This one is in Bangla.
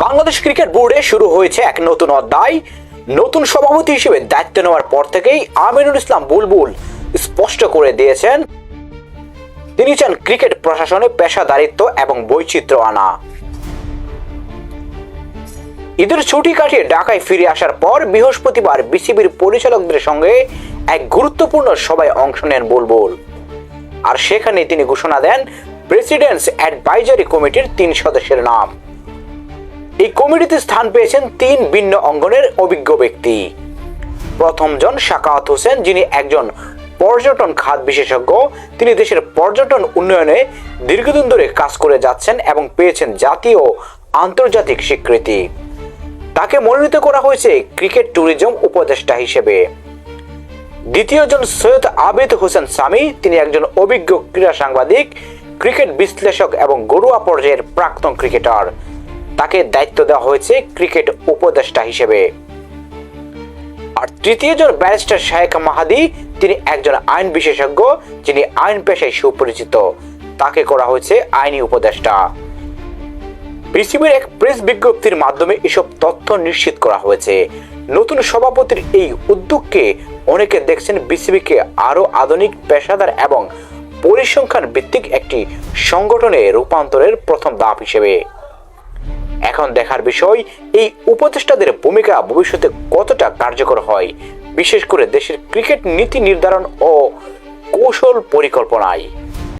বাংলাদেশ ক্রিকেট বোর্ডে শুরু হয়েছে এক নতুন অধ্যায়। নতুন সভাপতি হিসেবে দায়িত্ব নেওয়ার পর থেকেই আমিনুল ইসলাম বুলবুল স্পষ্ট করে দিয়েছেন তিনি চান ক্রিকেট প্রশাসনে পেশাদারিত্ব এবং বৈচিত্র্য আনা। ঈদের ছুটি কাটিয়ে ঢাকায় ফিরে আসার পর বৃহস্পতিবার বিসিবির পরিচালকদের সঙ্গে এক গুরুত্বপূর্ণ সভায় অংশ নেন বুলবুল। আর সেখানে তিনি ঘোষণা দেন প্রেসিডেন্টস অ্যাডভাইজারি কমিটির 3 সদস্যের নাম। এই কমিটিতে স্থান পেয়েছেন 3 ভিন্ন অঙ্গনের অভিজ্ঞ ব্যক্তি। প্রথমজন সাখাওয়াত হোসেন, যিনি একজন পর্যটন খাত বিশেষজ্ঞ। তিনি দেশের পর্যটন উন্নয়নে দীর্ঘদিন ধরে কাজ করে যাচ্ছেন এবং পেয়েছেন জাতীয় ও আন্তর্জাতিক স্বীকৃতি। তাকে মনোনীত করা হয়েছে ক্রিকেট ট্যুরিজম উপদেষ্টা হিসেবে। দ্বিতীয়জন সৈয়দ আবিদ হোসেন সামি, তিনি একজন অভিজ্ঞ ক্রীড়া সাংবাদিক, ক্রিকেট বিশ্লেষক এবং ঘরোয়া পর্যায়ের প্রাক্তন ক্রিকেটার। তাকে দায়িত্ব দেওয়া হয়েছে ক্রিকেট উপদেষ্টা হিসেবে। আর তৃতীয়জন ব্যারিস্টার শায়েখ মাহাদি, তিনি একজন আইন বিশেষজ্ঞ, যিনি আইন পেশায় সুপরিচিত। তাকে করা হয়েছে আইনি উপদেষ্টা। বিসিবির এক প্রেস বিজ্ঞপ্তির মাধ্যমে এসব তথ্য নিশ্চিত করা হয়েছে। নতুন সভাপতির এই উদ্যোগকে অনেকে দেখছেন বিসিবিকে আরো আধুনিক, পেশাদার এবং পরিসংখ্যান ভিত্তিক একটি সংগঠনে রূপান্তরের প্রথম ধাপ হিসেবে। এখন দেখার বিষয় এই উপদেষ্টাদের ভূমিকা ভবিষ্যতে কতটা কার্যকর হয়, বিশেষ করে দেশের ক্রিকেট নীতি নির্ধারণ ও কৌশল পরিকল্পনায়।